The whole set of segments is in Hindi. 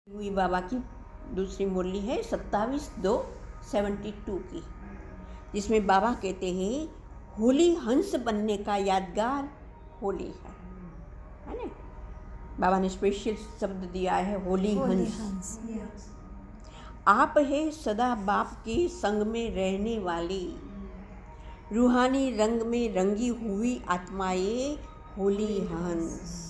हुई बाबा की दूसरी मुरली है 27/2/72 की, जिसमें बाबा कहते हैं होली हंस बनने का यादगार होली है ना। बाबा ने स्पेशल शब्द दिया है होली हंस। आप है सदा बाप के संग में रहने वाली, रूहानी रंग में रंगी हुई आत्माएं होली हंस।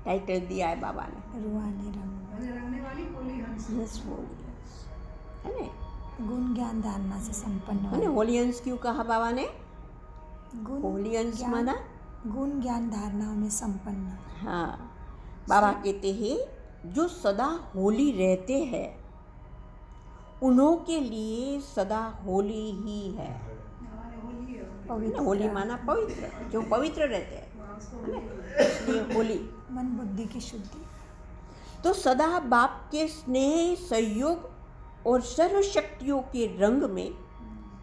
टाइटल दिया है बाबा ने, रूहानी रंगने वाली होली हंस होली हंस है ना। गुण ज्ञान धारणा से संपन्न है ना। होली हंस क्यों कहा बाबा ने? होली हंस माना गुण ज्ञान धारणाओं में संपन्न। हाँ, बाबा कहते हैं जो सदा होली रहते हैं उन्हों के लिए सदा होली ही है। पवित्र, होली माना पवित्र, जो पवित्र रहते हैं इसलिए होली। मन बुद्धि की शुद्धि। तो सदा बाप के स्नेह, सहयोग और सर्वशक्तियों के रंग में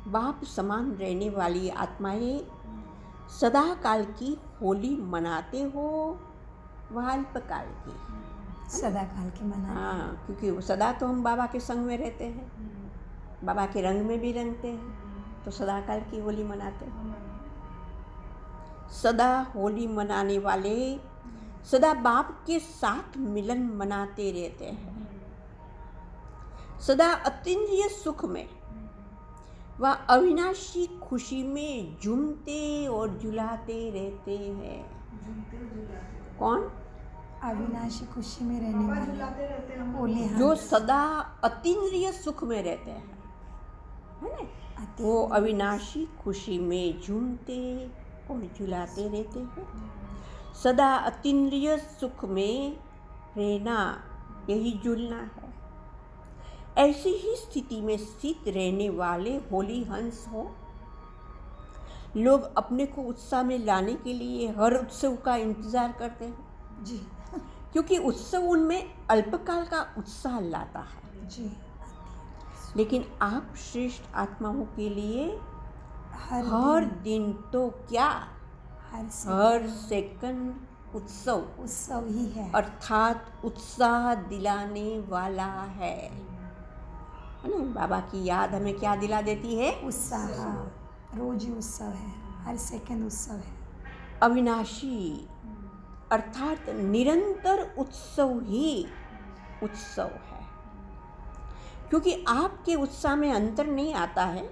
बाप समान रहने वाली आत्माएं सदा काल की होली मनाते हो, वह अल्पकाल की सदा काल की मनाते। हाँ, क्योंकि सदा तो हम बाबा के संग में रहते हैं, बाबा के रंग में भी रंगते हैं, तो सदा काल की होली मनाते हैं। सदा होली मनाने वाले सदा बाप के साथ मिलन मनाते रहते हैं, सदा अतीन्द्रिय सुख में व अविनाशी खुशी में झूमते और झुलाते रहते हैं। कौन? अविनाशी खुशी में रहने वाले होली हंस, जो सदा अतीन्द्रिय सुख में रहते हैं, है ना। वो अविनाशी खुशी में झूमते और झुलाते रहते हैं। सदा अतीन्द्रिय सुख में रहना यही झूलना है। ऐसी ही स्थिति में स्थित रहने वाले होली हंस हो। लोग अपने को उत्साह में लाने के लिए हर उत्सव का इंतजार करते हैं जी, क्योंकि उत्सव उनमें अल्पकाल का उत्साह लाता है जी। लेकिन आप श्रेष्ठ आत्माओं के लिए हर दिन तो क्या, हर सेकंड उत्सव ही है, अर्थात उत्साह दिलाने वाला है ना। बाबा की याद हमें क्या दिला देती है? उत्साह। रोज ही उत्सव है, हर सेकंड उत्सव है। अविनाशी अर्थात निरंतर उत्सव ही उत्सव है। क्योंकि आपके उत्साह में अंतर नहीं आता है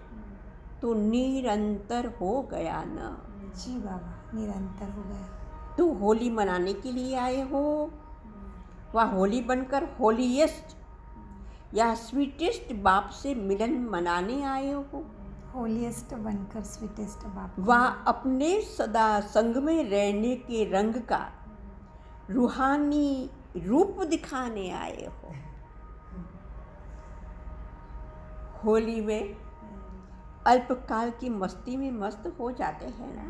तो निरंतर हो गया ना। जी बाबा, निरंतर हो गया। तो होली मनाने के लिए आए हो, वह होली बनकर होलीएस्ट या स्वीटेस्ट बाप से मिलन मनाने आए हो, होलीएस्ट बनकर स्वीटेस्ट बाप, वह अपने सदा संग में रहने के रंग का रूहानी रूप दिखाने आए हो। होली में अल्पकाल की मस्ती में मस्त हो जाते हैं ना,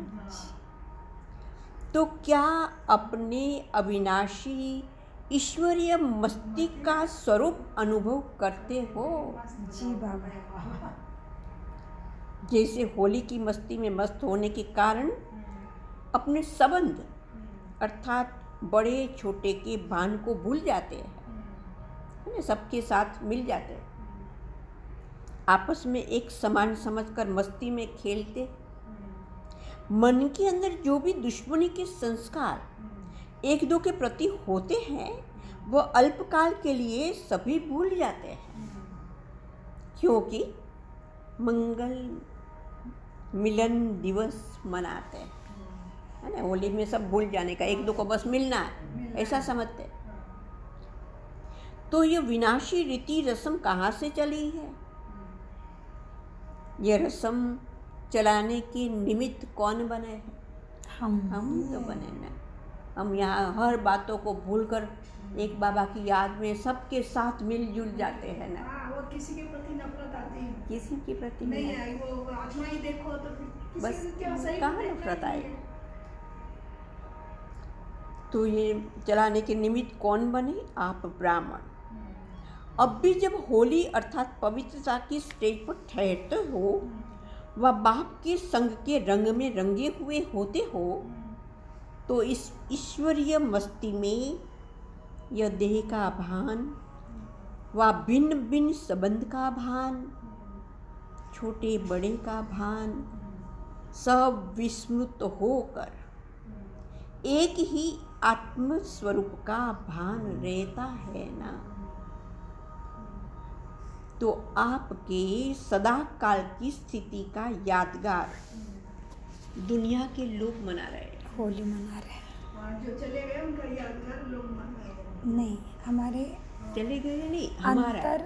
तो क्या अपने अविनाशी ईश्वरीय मस्ती का स्वरूप अनुभव करते हो? जी बाबा। जैसे होली की मस्ती में मस्त होने के कारण अपने संबंध अर्थात बड़े छोटे के भान को भूल जाते हैं, सबके साथ मिल जाते हैं, आपस में एक समान समझकर मस्ती में खेलते। मन के अंदर जो भी दुश्मनी के संस्कार एक दो के प्रति होते हैं वो अल्पकाल के लिए सभी भूल जाते हैं, क्योंकि मंगल मिलन दिवस मनाते हैं, है ना। होली में सब भूल जाने का, एक दो को बस मिलना है ऐसा समझते। तो ये विनाशी रीति रस्म कहाँ से चली है? ये रस्म चलाने के निमित्त कौन बने हैं? हम तो बने ना। हम यहाँ हर बातों को भूलकर एक बाबा की याद में सबके साथ मिलजुल जाते हैं ना। और किसी के प्रति नफरत आती है? किसी के प्रति नहीं आई, वो आत्मा ही देखो तो फिर बस कहाँ नफरत आए। तो ये चलाने के निमित्त कौन बने? आप ब्राह्मण। अब भी जब होली अर्थात पवित्रता की स्टेज पर ठहरते हो व बाप के संग के रंग में रंगे हुए होते हो, तो इस ईश्वरीय मस्ती में यह देह का भान व भिन्न भिन्न संबंध का भान, छोटे बड़े का भान, सब विस्मृत होकर एक ही आत्म स्वरूप का भान रहता है ना, तो आपके सदा काल की स्थिति का यादगार दुनिया के लोग मना रहे हैं। होली मना रहे हैं। जो चले गए उनका यादगार लोग मना रहे हैं। नहीं, हमारे चले गए नहीं, हमारा अंतर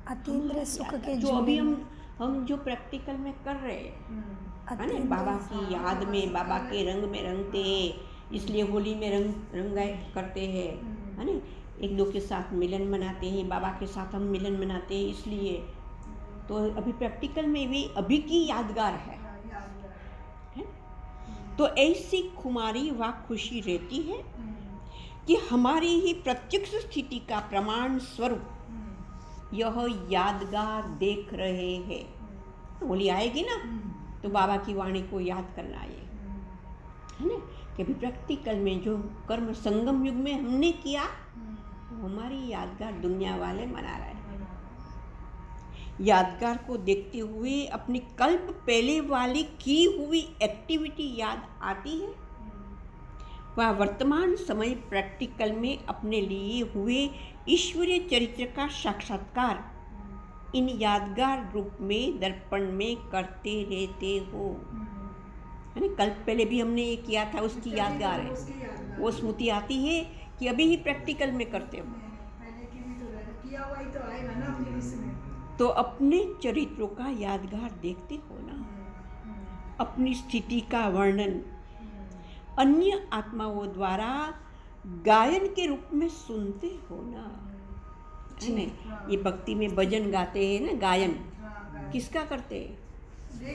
अतीन्द्रिय सुख के जो अभी जुड़े हम जो प्रैक्टिकल में कर रहे हैं, है ना, अतीन्द्रिय बाबा की याद में, बाबा के रंग में रंगते हैं, इसलिए होली में रंगाई करते हैं, है ना, एक दो के साथ मिलन मनाते हैं, बाबा के साथ हम मिलन मनाते हैं, इसलिए तो अभी प्रैक्टिकल में भी अभी की यादगार है। तो ऐसी खुमारी व खुशी रहती है कि हमारी ही प्रत्यक्ष स्थिति का प्रमाण स्वरूप यह यादगार देख रहे हैं। होली आएगी ना तो बाबा की वाणी को याद करना है ना, कि अभी प्रैक्टिकल में जो कर्म संगम युग में हमने किया वो हमारी यादगार दुनिया वाले मना रहे हैं। यादगार को देखते हुए अपनी कल्प पहले वाली की हुई एक्टिविटी याद आती है, वह वर्तमान समय प्रैक्टिकल में अपने लिए हुए ईश्वरीय चरित्र का साक्षात्कार इन यादगार रूप में दर्पण में करते रहते हो, है ना। कल पहले भी हमने ये किया था, उसकी यादगार है, वो स्मृति आती है कि अभी ही प्रैक्टिकल में करते हो, पहले की भी तो किया हुआ ही तो आएगा ना अपनी लिस्ट में। तो अपने चरित्रों का यादगार देखते हो ना, अपनी स्थिति का वर्णन अन्य आत्माओं द्वारा गायन के रूप में सुनते हो ना, है ना। ये भक्ति में भजन गाते हैं ना, गायन किसका करते हैं?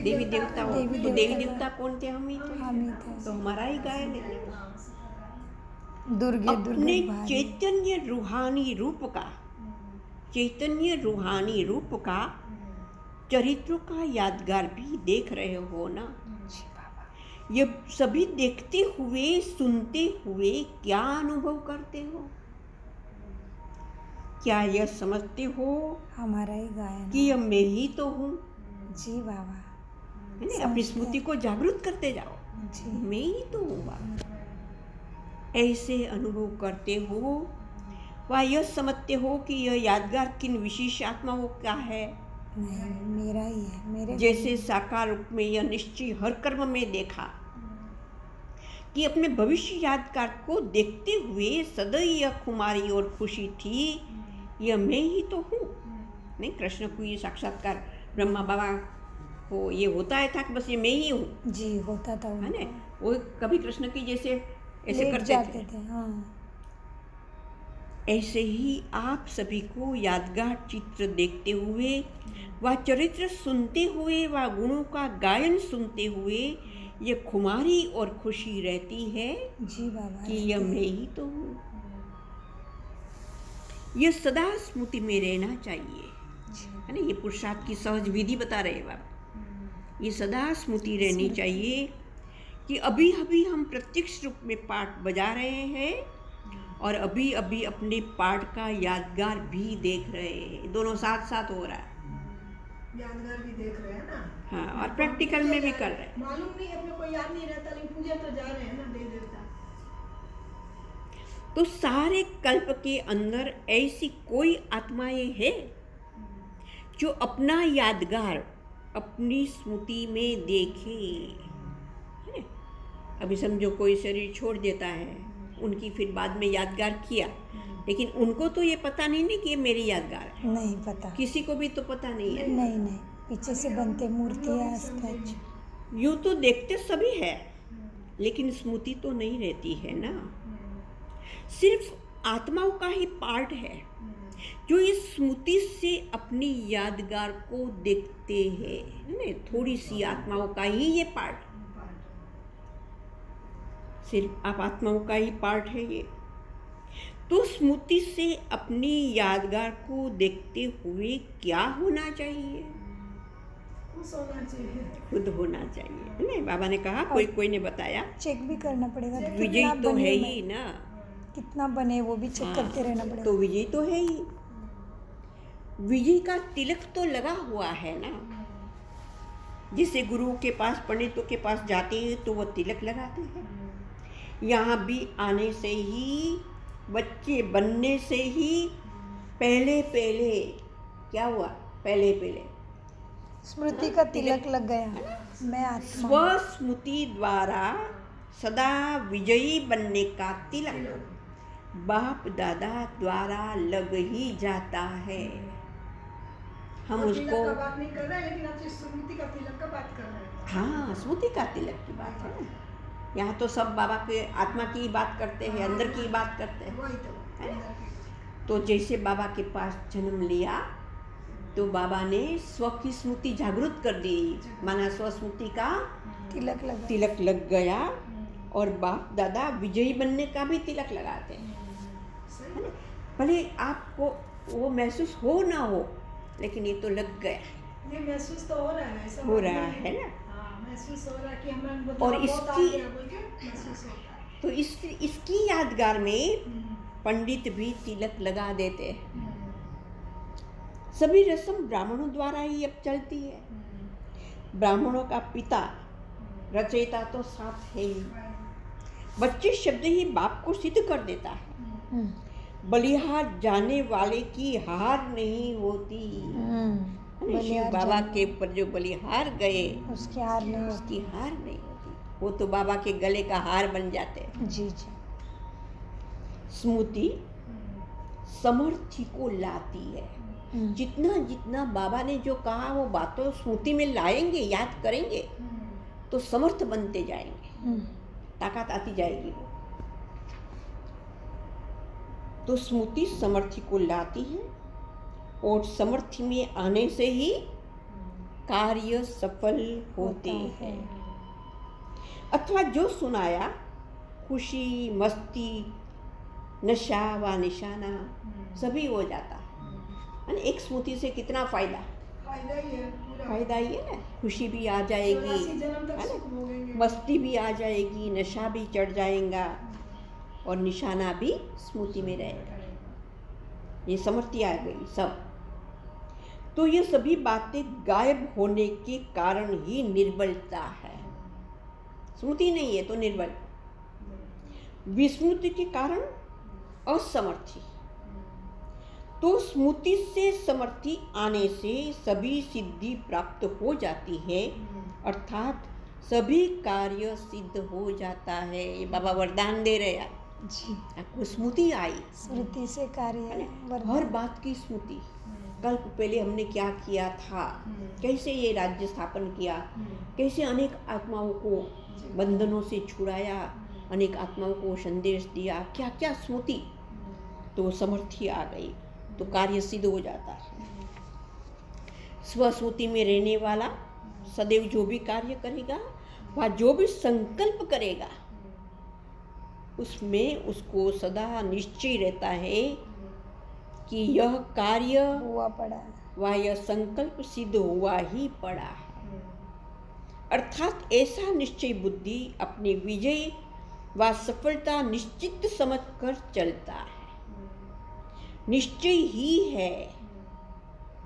देवी देवताओं। तो देवी देवता कौन थे? हम ही थे, तो हमारा ही गायन है। दुर्गे अपने भारी। चैतन्य रूहानी रूप का चरित्रों का यादगार भी देख रहे हो ना। जी बाबा। ये सभी देखते हुए सुनते हुए क्या अनुभव करते हो? क्या यह समझते हो हमारा ही गायन कि यह मैं ही तो हूँ? जी बाबा। है ना, अपनी स्मृति को जागृत करते जाओ, जी। मैं ही तो हूँ। ऐसे अनुभव करते हो व यह समझते हो कि यह यादगार किन विशेष आत्माओं का है? नहीं, मेरा ही है, मेरे। जैसे साकार रूप में यह निश्चय हर कर्म में देखा कि अपने भविष्य यादगार को देखते हुए सदैव यह खुमारी और खुशी थी, यह मैं ही तो हूँ। नहीं, कृष्ण को ये साक्षात्कार ब्रह्मा बाबा को ये होता है था कि बस ये मैं ही हूँ। जी होता था, है ना, वो कभी कृष्ण की जैसे ऐसे लेट करते जाते थे। थे। हाँ। ऐसे ही आप सभी को यादगार चित्र देखते हुए व चरित्र सुनते हुए व गुणों का गायन सुनते हुए ये खुमारी और खुशी रहती है जी बाबा। कि यह मैं ही तो हूँ। यह सदा स्मृति में रहना चाहिए, है ना। ये पुरुषार्थ की सहज विधि बता रहे हैं बाबा। ये सदा स्मृति रहनी चाहिए कि अभी अभी हम प्रत्यक्ष रूप में पाठ बजा रहे हैं और अभी अभी अपने पाठ का यादगार भी देख रहे हैं। दोनों साथ साथ हो रहा है। यादगार भी देख रहे हैं ना। हाँ, और प्रैक्टिकल में भी कर रहे हैं। मालूम नहीं, अपने को याद नहीं रहता, लेकिन पूजा तो जा रहे हैं ना देव देवता। तो सारे कल्प के अंदर ऐसी कोई आत्माएं हैं जो अपना यादगार अपनी स्मृति में देखे, है ना। अभी समझो कोई शरीर छोड़ देता है, उनकी फिर बाद में यादगार किया, लेकिन उनको तो ये पता नहीं ना कि ये मेरी यादगार है। नहीं पता, किसी को भी तो पता नहीं है। नहीं नहीं, पीछे से बनते मूर्तियाँ, स्टैचू। यूँ तो देखते सभी है, लेकिन स्मृति तो नहीं रहती है ना। सिर्फ आत्माओं का ही पार्ट है जो इस स्मृति से अपनी यादगार को देखते हैं, है ना। थोड़ी सी आत्माओं का ही ये पार्ट, सिर्फ आप आत्माओं का ही पार्ट है ये। तो स्मृति से अपनी यादगार को देखते हुए क्या होना चाहिए? खुश होना चाहिए, खुद होना चाहिए, है ना। बाबा ने कहा, कोई ने बताया, चेक भी करना पड़ेगा, विजय तो है ही ना, कितना बने वो भी चेक करते रहना पड़ेगा। तो विजय तो है ही। विजय का तिलक तो लगा हुआ है ना। जिसे गुरु के पास, पंडितों के पास जाते हैं तो वो तिलक लगाते हैं। यहाँ भी आने से ही, बच्चे बनने से ही पहले पहले क्या हुआ? पहले पहले स्मृति का तिलक लग गया। मैं आत्मा स्वस्मृति द्वारा सदा विजयी बनने का तिलक बाप दादा द्वारा लग ही जाता है। हम और उसको, तिलक का बात नहीं कर रहे हैं, लेकिन आप स्मृति का तिलक का बात कर रहे हैं। हाँ, स्मृति का तिलक की बात है ना। यहाँ तो सब बाबा के आत्मा की बात करते हैं, अंदर की बात करते हैं, वही तो है ना? अंदर की। तो जैसे बाबा के पास जन्म लिया तो बाबा ने स्व की स्मृति जागृत कर दी, माना स्वस्मृति का तिलक लगा। तिलक लग गया। और बाप दादा विजयी बनने का भी तिलक लगाते हैं, है ना? भले आपको वो महसूस हो ना हो, लेकिन ये तो लग गया, ये महसूस तो हो रहा है, ऐसा हो बात रहा नहीं है ना। हाँ, महसूस हो रहा है कि हमें और बहुत आ इसकी- गया बोल के महसूस होता है। तो इसकी यादगार में पंडित भी तिलक लगा देते हैं। सभी रस्म ब्राह्मणों द्वारा ही अब चलती है। ब्राह्मणों का पिता रचयिता तो साथ है ही। बच्चे शब्द ही बाप को सिद्ध कर देता है। बलिहार जाने वाले की हार नहीं होती। शिव बाबा के ऊपर जो बलिहार गए उसकी हार नहीं होती। उसकी हार नहीं होती, वो तो बाबा के गले का हार बन जाते हैं। जी जी। स्मृति समर्थी को लाती है। जितना जितना बाबा ने जो कहा वो बातों स्मृति में लाएंगे, याद करेंगे, तो समर्थ बनते जाएंगे, ताकत आती जाएगी वो। तो स्मृति समर्थी को लाती है और समर्थी में आने से ही कार्य सफल होते हैं। अथवा जो सुनाया, खुशी, मस्ती, नशा व निशाना सभी हो जाता है। एक स्मृति से कितना फायदा ही है पूरा। फायदा ही है ना। खुशी भी आ जाएगी, 84 जन्म तक है सुख भोगेंगे। ना, मस्ती भी आ जाएगी, नशा भी चढ़ जाएगा और निशाना भी स्मृति में रहेगा। ये समर्थी आ गई सब। तो ये सभी बातें गायब होने के कारण ही निर्बलता है। स्मृति नहीं है तो निर्बल, विस्मृति के कारण असमर्थी। तो स्मृति से समर्थी आने से सभी सिद्धि प्राप्त हो जाती है, अर्थात सभी कार्य सिद्ध हो जाता है। ये बाबा वरदान दे रहे हैं जी। आपको। स्मृति आई, स्मृति से कार्य हर बात की स्मृति। कल्प पहले हमने क्या किया था, कैसे ये राज्य स्थापन किया, कैसे अनेक आत्माओं को बंधनों से छुड़ाया, अनेक आत्माओं को संदेश दिया, क्या क्या स्मृति। तो समर्थी आ गई तो कार्य सिद्ध हो जाता है। स्वस्मृति में रहने वाला सदैव जो भी कार्य करेगा, वह जो भी संकल्प करेगा, उसमें उसको सदा निश्चय रहता है कि यह कार्य हुआ पड़ा है। व यह संकल्प सिद्ध हुआ ही पड़ा है। अर्थात ऐसा निश्चय बुद्धि अपनी विजय व सफलता निश्चित समझकर चलता है। निश्चय ही है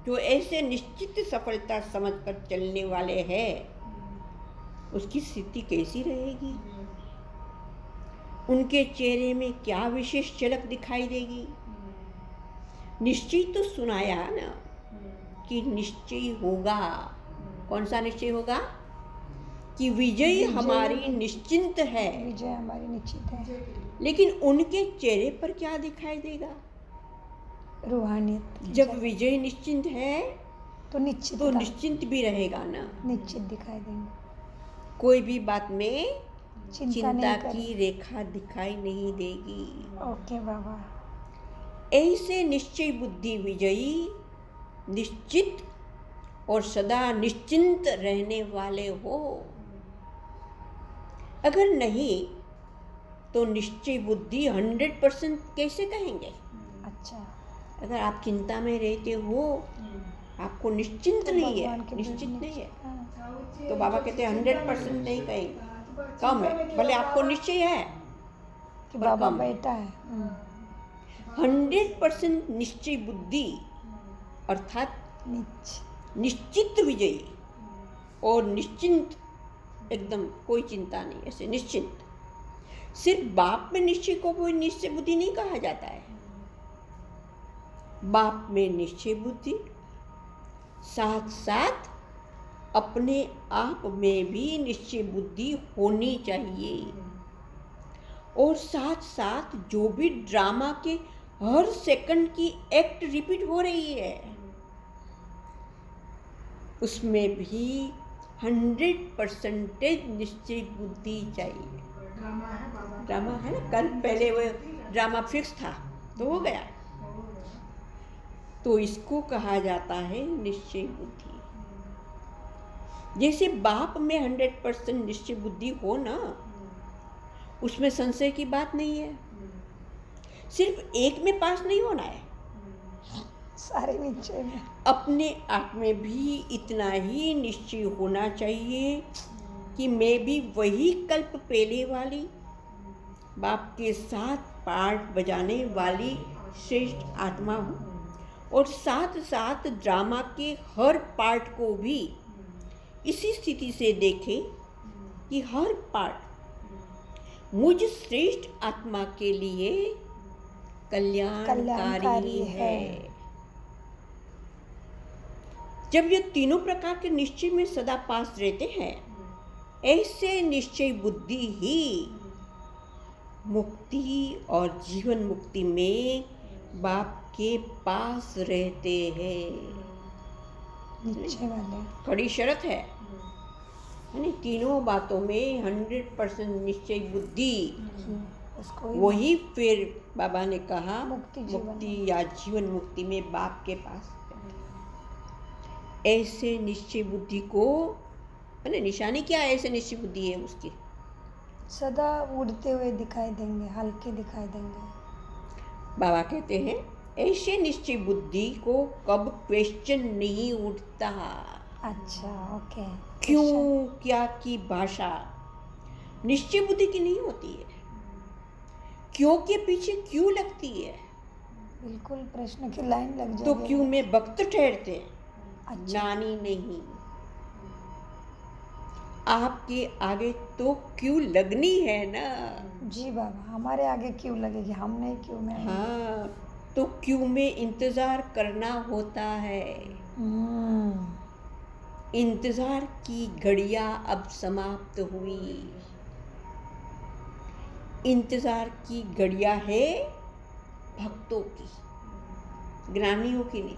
जो ऐसे निश्चित सफलता समझकर चलने वाले हैं, उसकी स्थिति कैसी रहेगी, उनके चेहरे में क्या विशेष झलक दिखाई देगी। निश्चय तो सुनाया ना कि निश्चय होगा। कौन सा निश्चय होगा? कि विजय हमारी निश्चिंत है। विजय हमारी निश्चित है। लेकिन उनके चेहरे पर क्या दिखाई देगा? रूहानियत। जब विजय निश्चिंत है तो निश्चित तो निश्चिंत भी रहेगा ना। निश्चित दिखाई देंगे। कोई भी बात में चिंता नहीं की करें। रेखा दिखाई नहीं देगी। ओके बाबा। ऐसे निश्चय बुद्धि विजयी, निश्चित और सदा निश्चिंत रहने वाले हो। अगर नहीं तो निश्चय बुद्धि 100% कैसे कहेंगे? अच्छा। अगर आप चिंता में रहते हो, आपको निश्चिंत तो नहीं है, भगवान के निश्चित बीच नहीं है, हाँ। तो बाबा कहते हैं 100% नहीं कहेंगे, कम है। भले आपको निश्चय है कि पर बाबा कम। बेटा है। 100% निश्चय बुद्धि अर्थात निश्चित निश्चित विजयी और निश्चिंत, एकदम कोई चिंता नहीं, ऐसे निश्चिंत। सिर्फ बाप में निश्चय को कोई निश्चय बुद्धि नहीं कहा जाता है। बाप में निश्चय बुद्धि साथ साथ अपने आप में भी निश्चय बुद्धि होनी चाहिए, और साथ साथ जो भी ड्रामा के हर सेकंड की एक्ट रिपीट हो रही है उसमें भी 100% निश्चय बुद्धि चाहिए। ड्रामा है बाबा, ड्रामा है ना, कल पहले वो ड्रामा फिक्स था तो हो गया, तो इसको कहा जाता है निश्चय बुद्धि। जैसे बाप में 100% निश्चय बुद्धि हो ना, उसमें संशय की बात नहीं है। सिर्फ एक में पास नहीं होना है, सारे निश्चय में अपने आप में भी इतना ही निश्चय होना चाहिए कि मैं भी वही कल्प पहले वाली बाप के साथ पार्ट बजाने वाली श्रेष्ठ आत्मा हूँ, और साथ साथ ड्रामा के हर पार्ट को भी इसी स्थिति से देखें कि हर पार्ट मुझ श्रेष्ठ आत्मा के लिए कल्याणकारी है। जब ये तीनों प्रकार के निश्चय में सदा पास रहते हैं, ऐसे निश्चय बुद्धि ही मुक्ति और जीवन मुक्ति में बाप के पास रहते हैं। निश्चय वाले कड़ी शर्त है ना, तीनों बातों में 100% निश्चय बुद्धि, उसको ही वही फिर बाबा ने कहा मुक्ति जीवन मुक्ति या जीवन मुक्ति में बाप के पास। ऐसे निश्चय बुद्धि को है ना, निशानी क्या है ऐसे निश्चय बुद्धि है उसकी? सदा उड़ते हुए दिखाई देंगे, हल्के दिखाई देंगे। बाबा कहते हैं ऐसे निश्चय बुद्धि को कब क्वेश्चन नहीं उठता। अच्छा, ओके। क्यों क्या की भाषा निश्चय बुद्धि की नहीं होती है। क्यों के पीछे क्यों लगती है, बिल्कुल प्रश्न की लाइन लग जाएगी। तो क्यों में वक्त ठहरते हैं, अच्छा। नानी नहीं। आपके आगे तो क्यों लगनी है ना। जी बाबा, हमारे आगे क्यों लगेगी, हम नहीं क्यों में आएंगे। हाँ, तो क्यों में इंतजार करना होता है। इंतजार की घड़ियां अब समाप्त हुई। इंतजार की घड़ियां है भक्तों की, ज्ञानियों की नहीं।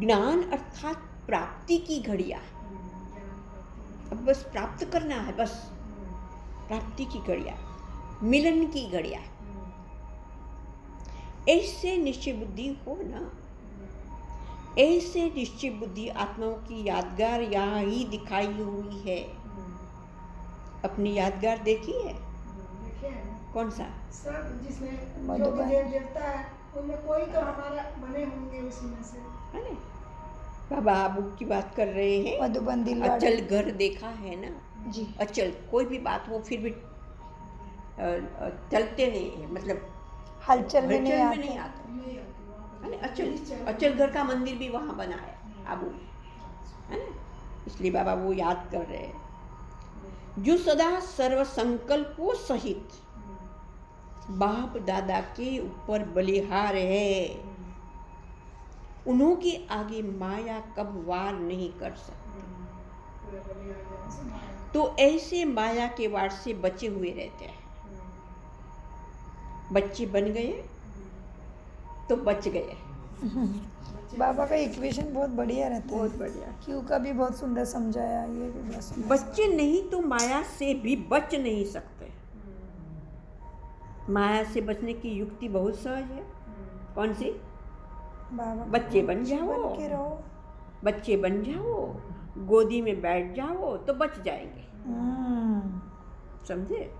ज्ञान अर्थात प्राप्ति की घड़ियां, अब बस प्राप्त करना है, बस प्राप्ति की घड़ियां, मिलन की घड़ियां। ऐसे निश्चय बुद्धि हो ना, ऐसे निश्चय बुद्धि आत्माओं की यादगार यहाँ ही दिखाई हुई है। अपनी यादगार देखी है? देखे हैं ना? कौन सा? सब जिसमें जो मधुबन। भी देव देवता है उनमें कोई तो हमारा बने होंगे उसी में से। है ना? बाबा आबू की बात कर रहे हैं। मधुबन दिलवाड़ा। अचल घर देखा है ना? जी। अचल कोई भी बात हो फिर भी चलते नहीं है, मतलब हलचल में हलचल नहीं में आते। नहीं आते। नहीं आती वहाँ है पे। ना? अचल घर का मंदिर भी वहाँ बना है आबू, है ना? इसलिए बाबा वो याद कर रहे हैं, जो सदा सर्व संकल्पों सहित बाप दादा के ऊपर बलिहार है, उन्हों के आगे माया कब वार नहीं कर सकती। पूरे बलिया जन से माया। तो ऐसे माया के वार से बचे हुए रहते हैं। बच्चे बन गए तो बच गए। बाबा का इक्वेशन बहुत बढ़िया रहता है। बहुत बढ़िया। क्यों का भी बहुत सुंदर समझाया, ये भी बहुत सुंदर। बच्चे नहीं तो माया से भी बच नहीं सकते। माया से बचने की युक्ति बहुत सहज है। कौन सी? बाबा बच्चे बन जाओ, बन के रहो। बच्चे बन जाओ, गोदी में बैठ जाओ तो बच जाएंगे। समझे?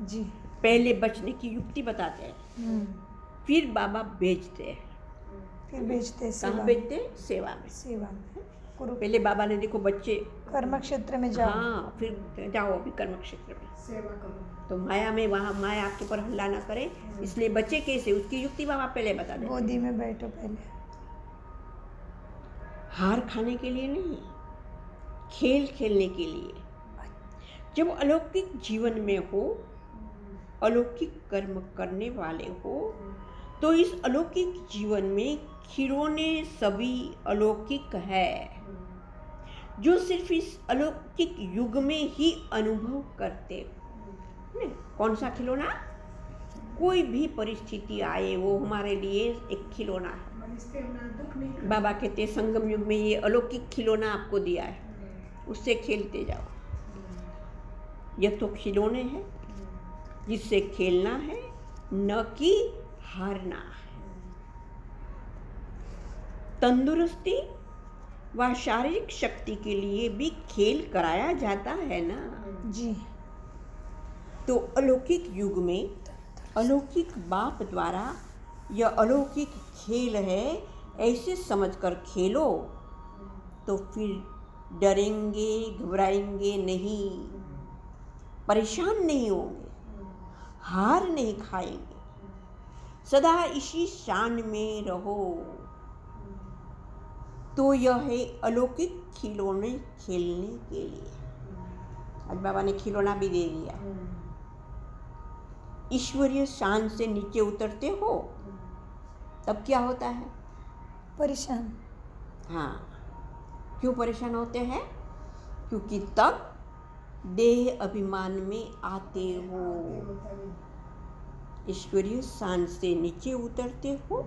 जी। पहले बचने की युक्ति बताते हैं, फिर बाबा भेजते हैं। फिर बेचते कहाँ भेजते? सेवा में। सेवा में कुरु पहले बाबा ने देखो बच्चे, कर्म क्षेत्र में जाओ। हाँ, फिर जाओ अभी कर्म क्षेत्र में। सेवा करो। तो माया में, वहाँ माया आपके ऊपर हल्ला ना करे, इसलिए बच्चे कैसे, उसकी युक्ति बाबा पहले बता दें। गोदी में बैठो पहले। हार खाने के लिए नहीं, खेल खेलने के लिए। जब अलौकिक जीवन में हो, अलौकिक कर्म करने वाले हो, तो इस अलौकिक जीवन में खिलौने सभी अलौकिक है, जो सिर्फ इस अलौकिक युग में ही अनुभव करते हो। कौन सा खिलौना? कोई भी परिस्थिति आए वो हमारे लिए एक खिलौना है। बाबा कहते हैं संगम युग में ये अलौकिक खिलौना आपको दिया है, उससे खेलते जाओ। यह तो खिलौने हैं जिससे खेलना है, न कि हारना है। तंदुरुस्ती व शारीरिक शक्ति के लिए भी खेल कराया जाता है ना जी। तो अलौकिक युग में अलौकिक बाप द्वारा यह अलौकिक खेल है, ऐसे समझकर खेलो तो फिर डरेंगे, घबराएंगे नहीं, परेशान नहीं होंगे, हार नहीं खाएंगे, सदा इसी शान में रहो। तो यह है अलौकिक खिलौने खेलने के लिए। आज बाबा ने खिलौना भी दे दिया। ईश्वरीय शान से नीचे उतरते हो तब क्या होता है? परेशान। हाँ, क्यों परेशान होते हैं? क्योंकि तब देह अभिमान में आते हो। ईश्वरीय शान से नीचे उतरते हो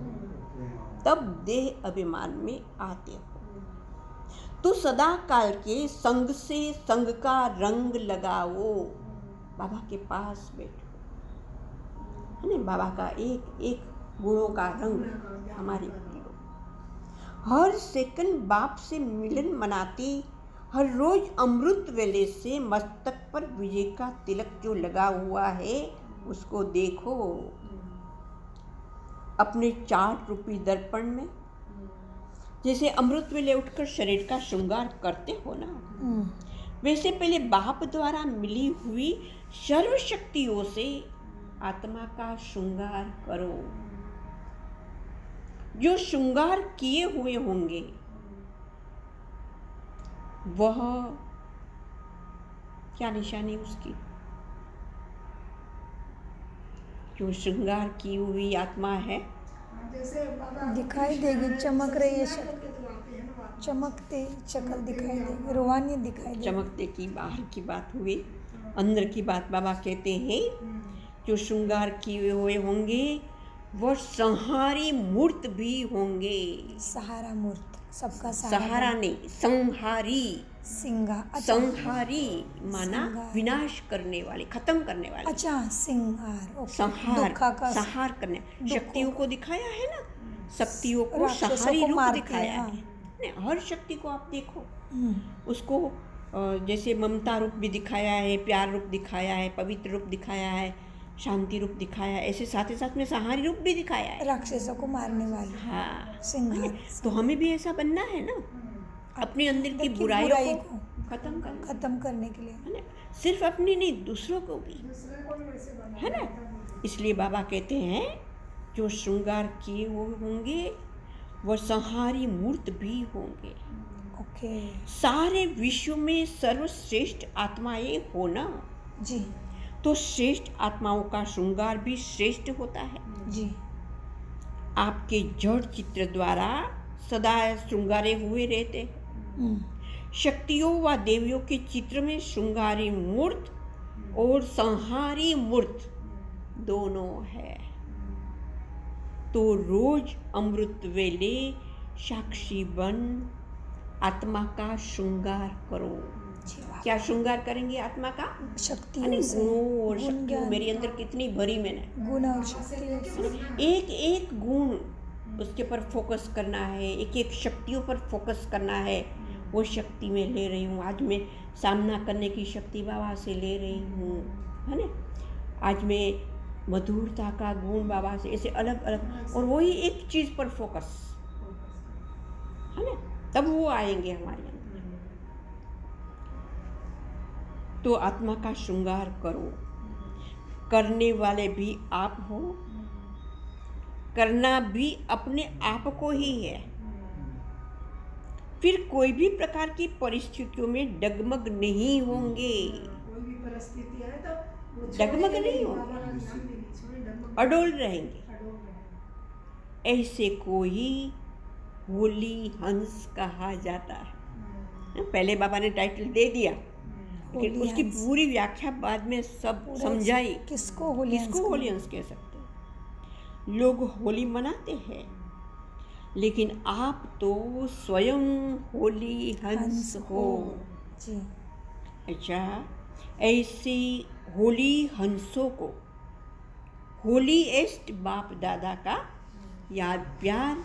तब देह अभिमान में आते हो। तो सदा काल के संग से संग का रंग लगाओ, बाबा के पास बैठो, है ना? बाबा का एक एक गुणों का रंग हमारे पियो। हर सेकंड बाप से मिलन मनाते, हर रोज अमृत वेले से मस्तक पर विजय का तिलक जो लगा हुआ है उसको देखो। अपने 4 रूपी दर्पण में जैसे अमृत वेले उठकर शरीर का श्रृंगार करते हो ना, वैसे पहले बाप द्वारा मिली हुई सर्व शक्तियों से आत्मा का श्रृंगार करो। जो श्रृंगार किए हुए होंगे वह क्या निशानी उसकी? जो श्रृंगार की हुई आत्मा है दिखाई देगी, चमक रही है, चमकते शक्ल दिखाई देगी, रूहानी दिखाई देगी। चमकते की बाहर की बात हुई, अंदर की बात बाबा कहते हैं जो श्रृंगार किए हुए होंगे वह संहारी मूर्त भी होंगे। सहारा मूर्त, सबका सहारा नहीं, संहारी। सिंगार। संहारी माना सिंगार। विनाश करने वाले, खत्म करने वाले। अच्छा, सिंगार। संहार, का संहार करने। शक्तियों को दिखाया है ना, शक्तियों को राक्षसों संहारी को रूप मारते दिखाया हैं, है। हर शक्ति को आप देखो, उसको जैसे ममता रूप भी दिखाया है, प्यार रूप दिखाया है, पवित्र रूप दिखाया है, शांति रूप दिखाया है, ऐसे साथ ही साथ में संहारी रूप भी दिखाया है, राक्षसों को मारने वाले। हाँ, सिंगार। तो हमें भी ऐसा बनना है ना, अपने अंदर की बुराइयों को खत्म करने के लिए, है ना? सिर्फ अपनी नहीं, दूसरों को भी, है ना? इसलिए बाबा कहते हैं जो श्रृंगार किए हुए होंगे वह संहारी मूर्त भी होंगे। ओके सारे विश्व में सर्वश्रेष्ठ आत्माएं हो ना जी, तो श्रेष्ठ आत्माओं का श्रृंगार भी श्रेष्ठ होता है जी। आपके जड़ चित्र द्वारा सदा श्रृंगारे हुए रहते हैं। शक्तियों व देवियों के चित्र में श्रृंगारी मूर्त और संहारी मूर्त दोनों है। तो रोज अमृत वेले साक्षी बन आत्मा का श्रृंगार करो। क्या श्रृंगार करेंगे आत्मा का? शक्तियों से, गुणों और शक्तियों मेरे अंदर कितनी भरी मैंने, गुण और शक्ति, एक एक गुण उसके पर फोकस करना है, एक एक शक्तियों पर फोकस करना है। वो शक्ति मैं ले रही हूँ, आज मैं सामना करने की शक्ति बाबा से ले रही हूँ, है ना? आज मैं मधुरता का गुण बाबा से, ऐसे अलग अलग, और वही एक चीज़ पर फोकस, है ना? तब वो आएंगे हमारे अंदर। तो आत्मा का श्रृंगार करो, करने वाले भी आप हो, करना भी अपने आप को ही है। फिर कोई भी प्रकार की परिस्थितियों में डगमग नहीं होंगे। कोई भी परिस्थिति आए तो वो डगमग छोड़ेंगे नहीं बाबा होंगे, का नाम भी नहीं छोड़े, डगमग अडोल रहेंगे। अडोल रहेंगे। ऐसे को ही होली हंस कहा जाता है। पहले बाबा ने टाइटल दे दिया, लेकिन होली उसकी हंस। पूरी व्याख्या बाद में सब पूरा समझाई। किसको होली हंस किसको होली हंस कह सकते हैं? लोग होली मनाते हैं, लेकिन आप तो स्वयं होली हंस हो। जी। अच्छा, ऐसी होली हंसों को होलीएस्ट बाप दादा का याद प्यार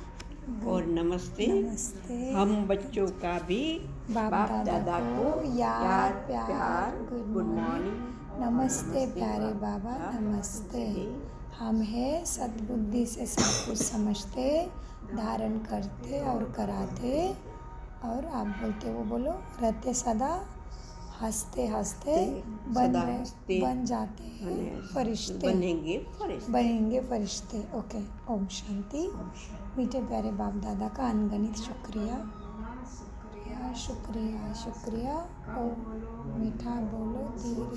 और नमस्ते। नमस्ते। हम बच्चों का भी बाप दादा को याद प्यार गुड मॉर्निंग। नमस्ते प्यारे बाबा नमस्ते। हम हैं सद्बुद्धि से सब कुछ समझते, धारण करते और कराते, और आप बोलते वो बोलो, रहते सदा हंसते हंसते सदा हंसते बन जाते हैं फरिश्ते, बनेंगे फरिश्ते। ओके, ओम शांति। मीठे प्यारे बाप दादा का अनगणित शुक्रिया, शुक्रिया शुक्रिया शुक्रिया। ओम मीठा बोलो धीरे।